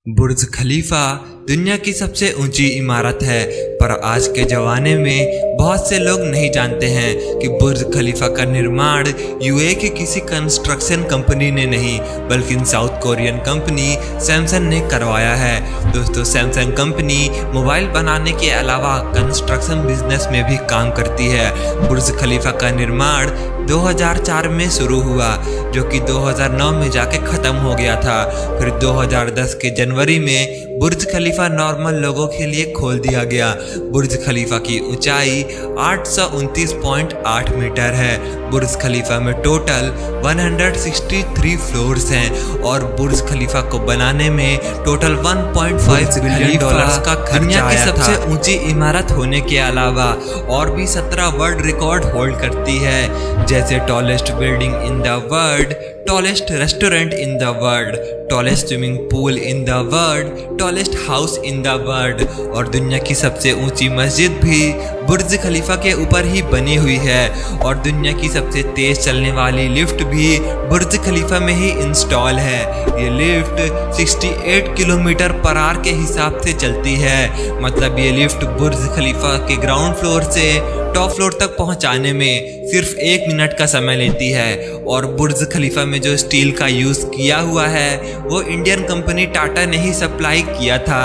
बुर्ज खलीफा दुनिया की सबसे ऊंची इमारत है, पर आज के ज़माने में बहुत से लोग नहीं जानते हैं कि बुर्ज खलीफा का निर्माण यूएई की किसी कंस्ट्रक्शन कंपनी ने नहीं बल्कि साउथ कोरियन कंपनी सैमसंग ने करवाया है। दोस्तों, सैमसंग कंपनी मोबाइल बनाने के अलावा कंस्ट्रक्शन बिजनेस में भी काम करती है। बुर्ज खलीफा का निर्माण 2004 में शुरू हुआ, जो कि 2009 में जाके ख़त्म हो गया था। फिर 2010 के जनवरी में बुर्ज खलीफा नॉर्मल लोगों के लिए खोल दिया गया। बुर्ज खलीफा की ऊंचाई 829.8 मीटर है। बुर्ज खलीफा में टोटल 163 फ्लोर्स हैं और बुर्ज खलीफा को बनाने में टोटल 1.5 बिलियन डॉलर्स का खर्चा आया था। सबसे ऊंची इमारत होने के अलावा और भी 17 वर्ल्ड रिकॉर्ड होल्ड करती है, जैसे tallest building in the world, tallest restaurant in the world, tallest swimming pool in the world, tallest house in the world. और दुनिया की सबसे ऊंची मस्जिद भी बुर्ज खलीफा के ऊपर ही बनी हुई है और दुनिया की सबसे तेज चलने वाली लिफ्ट भी बुर्ज खलीफा में ही इंस्टॉल है। ये लिफ्ट 68 किलोमीटर पर आवर के हिसाब से चलती है। मतलब ये लिफ्ट बुर्ज खलीफा के ग्राउंड फ्लोर से टॉप फ्लोर तक पहुंचाने में सिर्फ 1 मिनट का समय लेती है। और बुर्ज खलीफा में जो स्टील का यूज़ किया हुआ है वो इंडियन कंपनी टाटा ने ही सप्लाई किया था।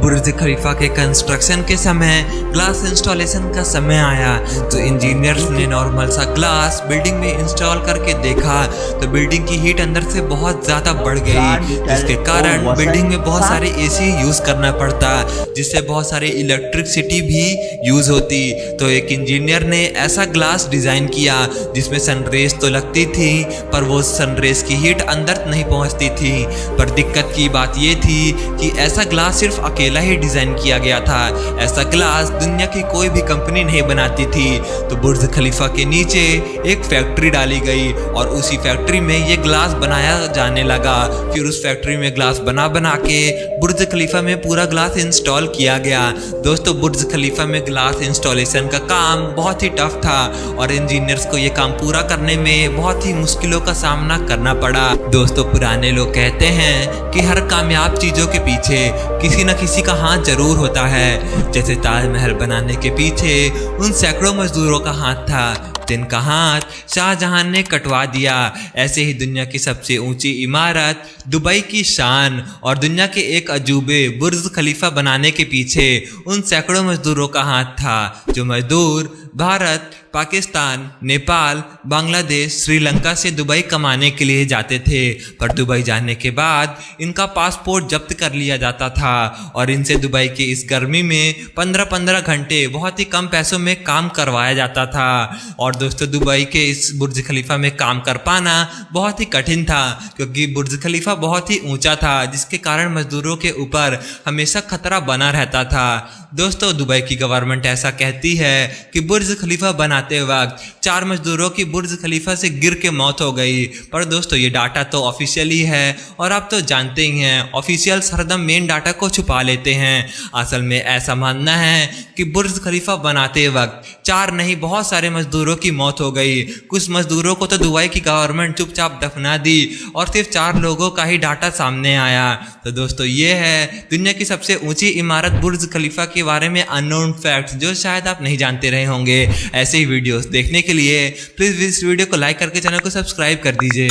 बुर्ज खलीफा के कंस्ट्रक्शन के समय ग्लास इंस्टॉलेशन का समय आया तो इंजीनियर्स ने नॉर्मल सा ग्लास बिल्डिंग में इंस्टॉल करके देखा तो बिल्डिंग की हीट अंदर से बहुत ज़्यादा बढ़ गई, जिसके कारण बिल्डिंग में बहुत सारे एसी यूज़ करना पड़ता, जिससे बहुत सारी इलेक्ट्रिसिटी भी यूज़ होती। तो एक इंजीनियर ने ऐसा ग्लास डिज़ाइन किया जिसमें सनरेज तो लगती थी पर वो सनरेज की हीट अंदर नहीं पहुंचती थी। पर दिक्कत की बात ये थी कि ऐसा ग्लास सिर्फ अकेला ही डिज़ाइन किया गया था। ऐसा ग्लास दुनिया की कोई भी कंपनी नहीं बनाती थी। तो बुर्ज खलीफा के नीचे एक फैक्ट्री डाली गई और उसी फैक्ट्री में ये ग्लास बनाया जाने लगा। फिर उस फैक्ट्री में ग्लास बना के बुर्ज खलीफा में पूरा ग्लास इंस्टॉल किया गया। दोस्तों, बुर्ज खलीफा में ग्लास इंस्टॉलेशन का काम बहुत ही टफ था और इंजीनियर्स को ये काम पूरा करने में बहुत ही मुश्किलों का सामना करना पड़ा। दोस्तों, पुराने लोग कहते हैं कि हर कामयाब चीज़ों के पीछे किसी न किसी का हाथ जरूर होता है। जैसे ताजमहल बनाने के पीछे उन सैकड़ों मजदूरों का हाथ था जिनका हाथ शाहजहां ने कटवा दिया। ऐसे ही दुनिया की सबसे ऊंची इमारत, दुबई की शान और दुनिया के एक अजूबे बुर्ज खलीफा बनाने के पीछे उन सैकड़ों मजदूरों का हाथ था, जो मजदूर भारत, पाकिस्तान, नेपाल, बांग्लादेश, श्रीलंका से दुबई कमाने के लिए जाते थे। पर दुबई जाने के बाद इनका पासपोर्ट जब्त कर लिया जाता था और इनसे दुबई की इस गर्मी में 15-15 घंटे बहुत ही कम पैसों में काम करवाया जाता था। और दोस्तों, दुबई के इस बुर्ज खलीफा में काम कर पाना बहुत ही कठिन था क्योंकि बुर्ज खलीफा बहुत ही ऊंचा था, जिसके कारण मजदूरों के ऊपर हमेशा खतरा बना रहता था। दोस्तों, दुबई की गवर्नमेंट ऐसा कहती है कि बुर्ज खलीफा बनाते वक्त 4 मजदूरों की बुर्ज खलीफा से गिर के मौत हो गई। पर दोस्तों, ये डाटा तो ऑफिशियली है और आप तो जानते ही हैं ऑफिशियल हरदम मेन डाटा को छुपा लेते हैं। असल में ऐसा मानना है कि बुर्ज खलीफा बनाते वक्त 4 नहीं बहुत सारे मजदूरों की मौत हो गई। कुछ मजदूरों को तो दुबई की गवर्नमेंट चुपचाप दफना दी और सिर्फ 4 लोगों का ही डाटा सामने आया। तो दोस्तों, ये है दुनिया की सबसे ऊंची इमारत बुर्ज खलीफा के बारे में अननोन फैक्ट्स जो शायद आप नहीं जानते रहे होंगे। ऐसे ही वीडियोस देखने के लिए प्लीज़ इस वीडियो को लाइक करके चैनल को सब्सक्राइब कर दीजिए।